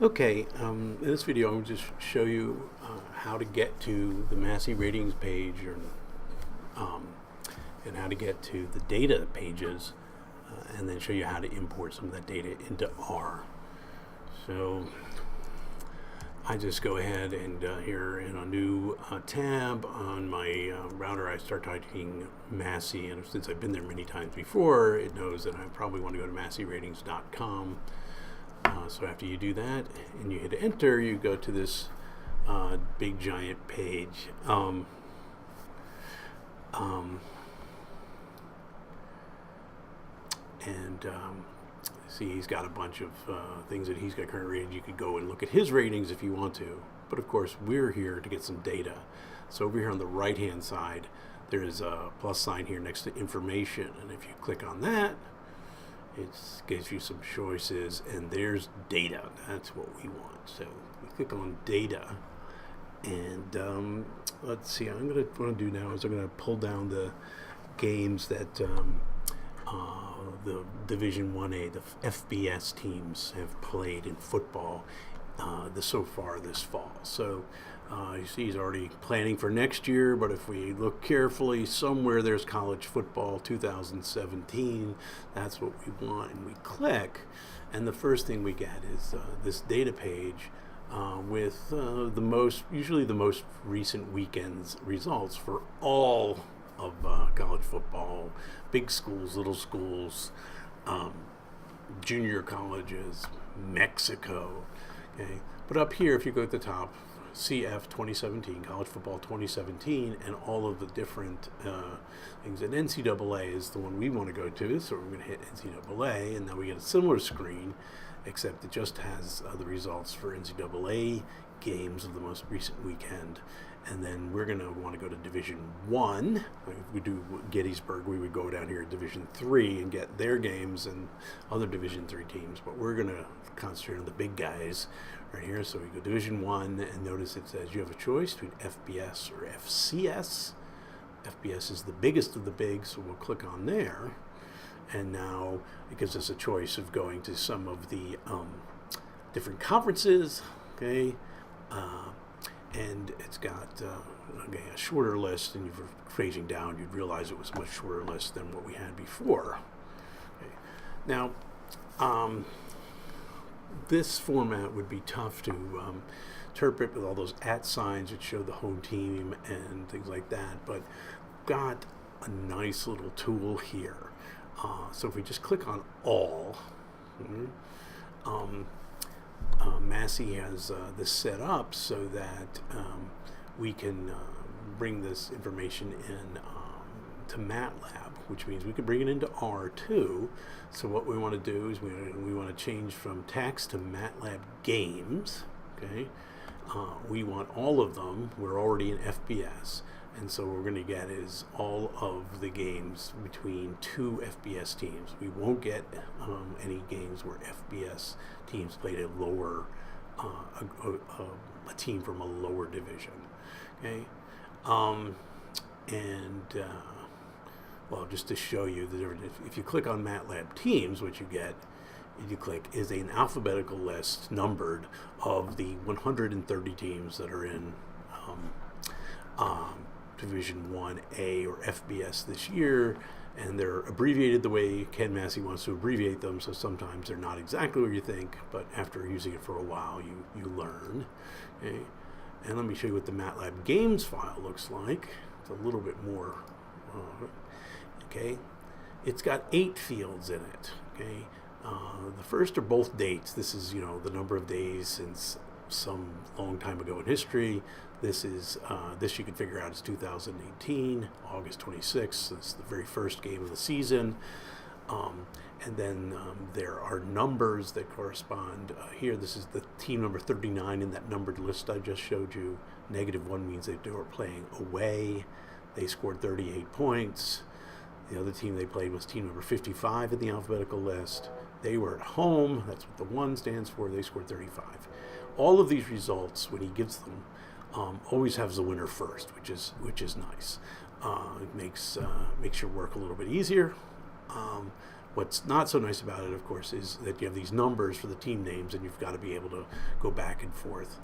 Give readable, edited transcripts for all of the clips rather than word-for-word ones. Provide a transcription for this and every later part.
Okay, in this video, I'm going to just show you how to get to the Massey ratings page um, and how to get to the data pages, and then show you how to import some of that data into R. So I just go ahead and here in a new tab on my router, I start typing Massey, and since I've been there many times before, it knows that I probably want to go to masseyratings.com. So after you do that and you hit enter, you go to this big giant page. See, he's got a bunch of things that he's got current ratings. You could go and look at his ratings if you want to. But of course, we're here to get some data. So over here on the right-hand side, there's a plus sign here next to information. And if you click on that, it gives you some choices, and there's data. That's what we want. So we click on data, and let's see. What I'm going to do now is I'm going to pull down the games that the Division 1A, the FBS teams have played in football so far this fall. So you see he's already planning for next year, but if we look carefully, somewhere there's college football 2017. That's what we want, and we click, and the first thing we get is this data page with usually the most recent weekend's results for all of college football, big schools, little schools, junior colleges, Mexico. Okay, but up here, if you go at the top, CF 2017, College Football 2017, and all of the different things. And NCAA is the one we want to go to, so we're going to hit NCAA, and now we get a similar screen, except it just has the results for NCAA games of the most recent weekend. And then we're going to want to go to Division 1. If we do Gettysburg, we would go down here at Division 3 and get their games and other Division 3 teams. But we're going to concentrate on the big guys right here. So we go Division 1, and notice it says you have a choice between FBS or FCS. FBS is the biggest of the big, so we'll click on there. And now it gives us a choice of going to some of the different conferences, okay? And it's got a shorter list, and if you're phasing down, you'd realize it was a much shorter list than what we had before. Okay. Now, this format would be tough to interpret with all those @ signs that show the home team and things like that, but got a nice little tool here. So if we just click on all, Massey has this set up so that we can bring this information in to MATLAB, which means we can bring it into R too. So what we want to do is we want to change from text to MATLAB games. Okay, we want all of them. We're already in FBS. And so what we're going to get is all of the games between two FBS teams. We won't get any games where FBS teams played a lower, a team from a lower division. Okay, well, just to show you the difference, if you click on MATLAB teams, what you get, if you click, is an alphabetical list numbered of the 130 teams that are in Division 1A or FBS this year, and they're abbreviated the way Ken Massey wants to abbreviate them, so sometimes they're not exactly what you think, but after using it for a while, you learn. Okay? And let me show you what the MATLAB games file looks like. It's a little bit more, okay? It's got 8 fields in it, okay? The first are both dates. This is, the number of days since some long time ago in history. This is this you can figure out is 2018, August 26th. It's the very first game of the season. And then there are numbers that correspond. Here, this is the team number 39 in that numbered list I just showed you. -1 means they were playing away. They scored 38 points. The other team they played was team number 55 in the alphabetical list. They were at home. That's what the 1 stands for. They scored 35. All of these results, when he gives them, always has the winner first, which is nice. It makes your work a little bit easier. What's not so nice about it, of course, is that you have these numbers for the team names, and you've got to be able to go back and forth.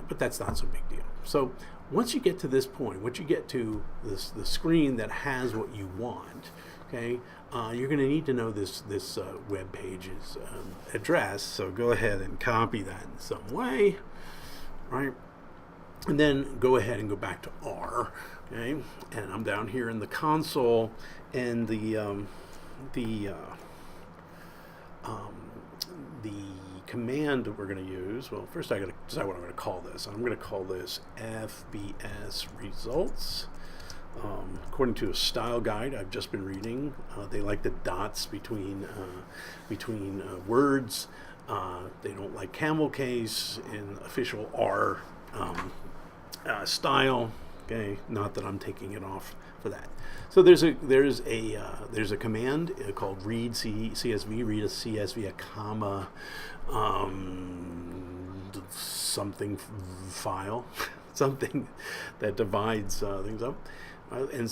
But that's not so big deal. So once you get to this point, once you get to the screen that has what you want, okay, you're going to need to know this web page's address. So go ahead and copy that in some way, right? And then go ahead and go back to R, okay? And I'm down here in the console, and the command that we're going to use, well, first I got to decide what I'm going to call this. I'm going to call this FBS results. According to a style guide I've just been reading, they like the dots between words. They don't like camel case in official R style. Okay, not that I'm taking it off for that. So there's a command called read CSV, read a CSV, a comma, something file, something that divides things up. And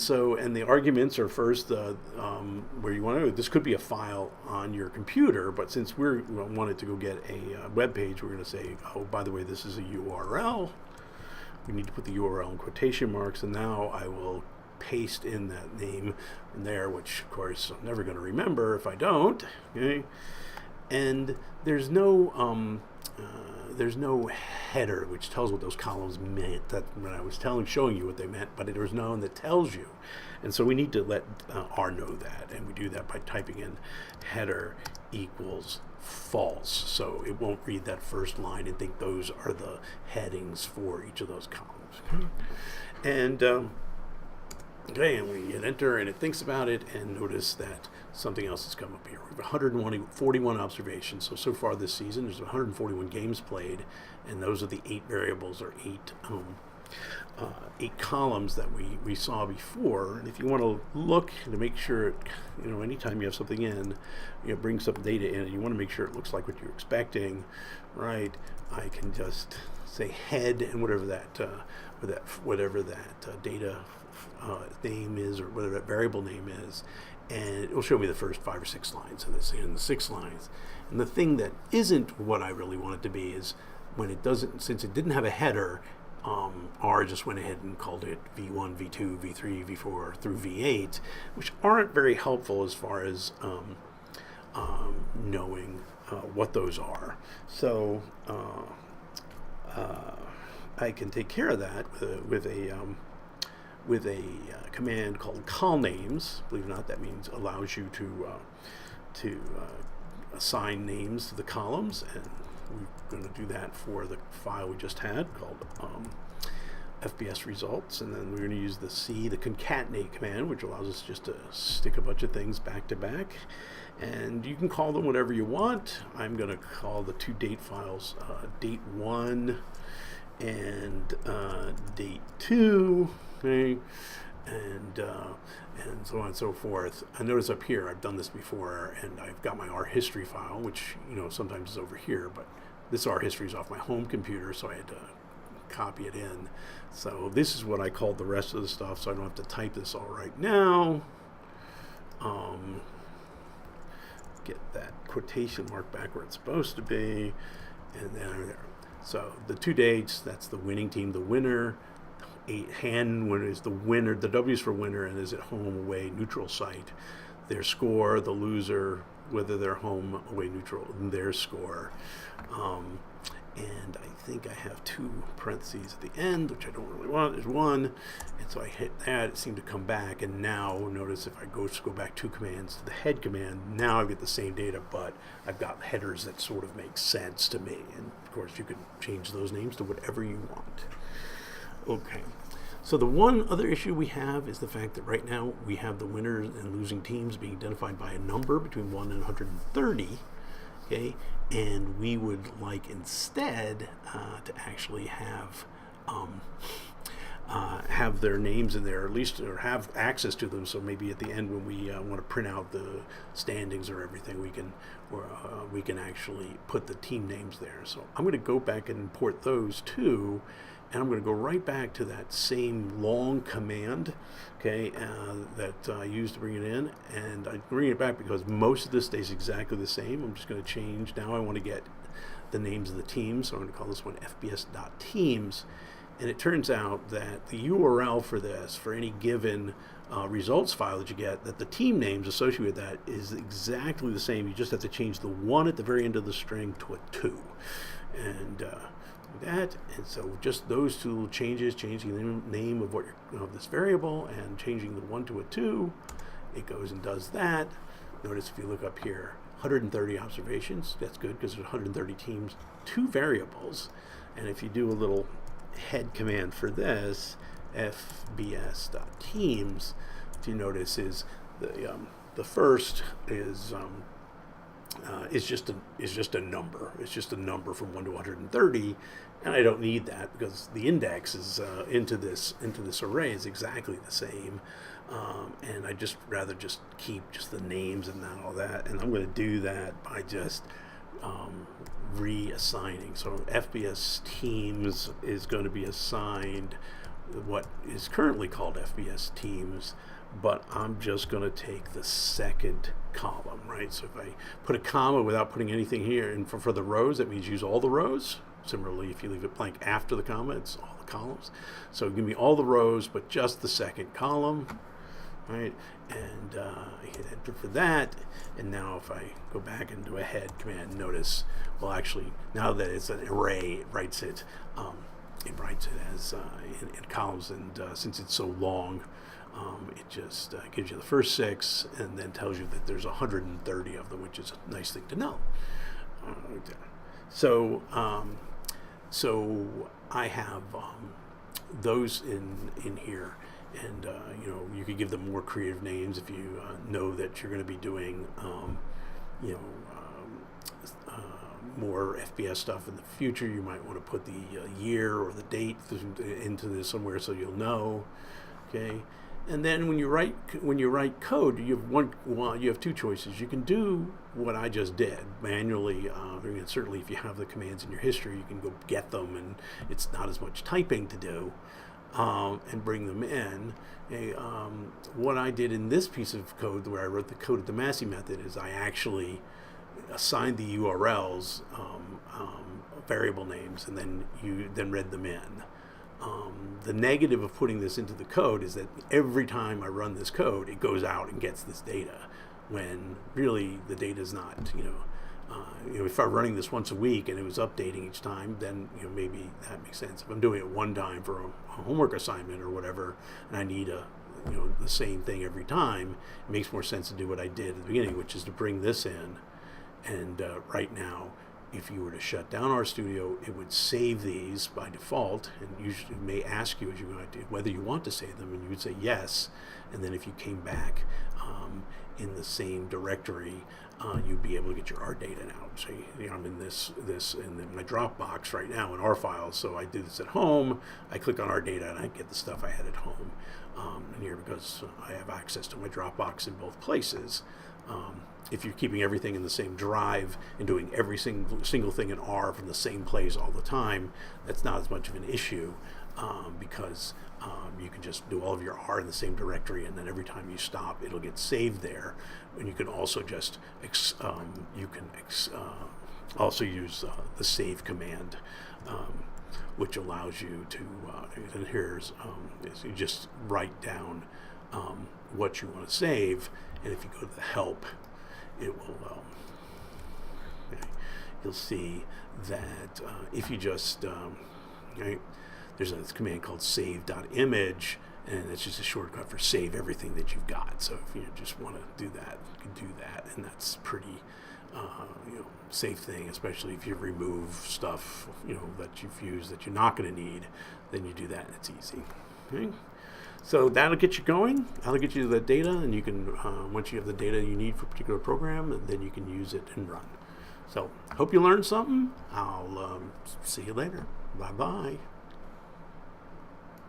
the arguments are first where you want to. This could be a file on your computer, but since we wanted to go get a web page, we're going to say, oh, by the way, this is a URL. We need to put the URL in quotation marks, and now I will paste in that name in there, which of course I'm never going to remember if I don't. Okay, and there's no header which tells what those columns meant. That when I was showing you what they meant, but there's no one that tells you, and so we need to let R know that, and we do that by typing in header equals false, so it won't read that first line and think those are the headings for each of those columns. And okay, and we hit enter, and it thinks about it, and notice that something else has come up here. We have 141 observations. So far this season, there's 141 games played, and those are the 8 variables, or 8 columns that we saw before. And if you want to look to make sure, anytime you have something in, bring some data in, and you want to make sure it looks like what you're expecting, right? I can just say head and whatever that data name is, or whatever that variable name is, and it will show me the first 5 or 6 lines of this, and the 6 lines. And the thing that isn't what I really want it to be is when it doesn't, since it didn't have a header, R just went ahead and called it V1, V2, V3, V4 through V8, which aren't very helpful as far as knowing what those are. So I can take care of that with a command called call names. Believe it or not, that means allows you to assign names to the columns, and we're going to do that for the file we just had called FBS results. And then we're going to use the concatenate command, which allows us just to stick a bunch of things back to back, and you can call them whatever you want. I'm going to call the 2 date files date 1 and date 2, okay, and so on and so forth. I notice up here I've done this before, and I've got my R history file, which sometimes is over here, but this R history is off my home computer, so I had to copy it in. So this is what I called the rest of the stuff, so I don't have to type this all right now. Get that quotation mark back where it's supposed to be, and then there. So the 2 dates, that's the winning team, the winner. Hand winner is the winner. The W is for winner, and is it home, away, neutral site. Their score, the loser, whether they're home, away, neutral, and their score. And I think I have 2 parentheses at the end, which I don't really want. There's 1, and so I hit that. It seemed to come back, and now notice if I go back 2 commands to the head command, now I get the same data, but I've got headers that sort of make sense to me. And of course, you can change those names to whatever you want. Okay, so the one other issue we have is the fact that right now we have the winners and losing teams being identified by a number between 1 and 130, okay, and we would like instead to actually have their names in there, at least, or have access to them, so maybe at the end when we want to print out the standings or everything, we can actually put the team names there. So I'm going to go back and import those too, and I'm going to go right back to that same long command, okay, that I used to bring it in, and I bring it back because most of this stays exactly the same. I'm just going to change. Now I want to get the names of the teams, so I'm going to call this one fbs.teams, and it turns out that the URL for this, for any given results file that you get, that the team names associated with that is exactly the same. You just have to change the 1 at the very end of the string to a 2. And that, and so just those 2 little changes, changing the name of what of this variable and changing the 1 to a 2, it goes and does that. Notice if you look up here, 130 observations. That's good because there's 130 teams, 2 variables. And if you do a little head command for this, fbs.teams, what you notice is the first is just a number. It's just a number from 1 to 130, and I don't need that because the index is into this array is exactly the same, and I just rather just keep just the names and not all that. And I'm going to do that by just reassigning. So FBS teams is going to be assigned what is currently called FBS teams, but I'm just going to take the second column, right? So if I put a comma without putting anything here, and for the rows, that means use all the rows. Similarly, if you leave it blank after the comma, it's all the columns. So give me all the rows, but just the second column, right? And I hit enter for that. And now if I go back and do a head command, notice, well, actually, now that it's an array, it writes it as in columns, and since it's so long, it just gives you the first 6 and then tells you that there's 130 of them, which is a nice thing to know. So I have those in here, and you could give them more creative names if you know that you're going to be doing more FBS stuff in the future. You might want to put the year or the date into this somewhere so you'll know. Okay, and then when you write code, you have 2 choices. You can do what I just did manually. Certainly, if you have the commands in your history, you can go get them, and it's not as much typing to do, and bring them in. What I did in this piece of code, where I wrote the code of the Massey method, is I actually assigned the URLs variable names, and then read them in. The negative of putting this into the code is that every time I run this code, it goes out and gets this data, when really the data is not, if I'm running this once a week and it was updating each time, then maybe that makes sense. If I'm doing it one time for a homework assignment or whatever, and I need the same thing every time, it makes more sense to do what I did at the beginning, which is to bring this in. And right now, if you were to shut down RStudio, it would save these by default, and usually it may ask you as you go to whether you want to save them, and you would say yes. And then if you came back in the same directory, you'd be able to get your R data out. So I'm in this in my Dropbox right now in R files. So I do this at home. I click on R data and I get the stuff I had at home. And here, because I have access to my Dropbox in both places. If you're keeping everything in the same drive and doing every single thing in R from the same place all the time, that's not as much of an issue, because you can just do all of your R in the same directory, and then every time you stop, it'll get saved there. And you can also just also use the save command, which allows you to. And here's you just write down what you want to save, and if you go to the help, it will. You'll see that if you just there's a command called save.image, and it's just a shortcut for save everything that you've got. So if you just want to do that, you can do that, and that's pretty safe thing, especially if you remove stuff that you've used that you're not going to need. Then you do that, and it's easy. Okay. So that'll get you going. That'll get you the data, and you can, once you have the data you need for a particular program, then you can use it and run. So hope you learned something. I'll see you later. Bye-bye.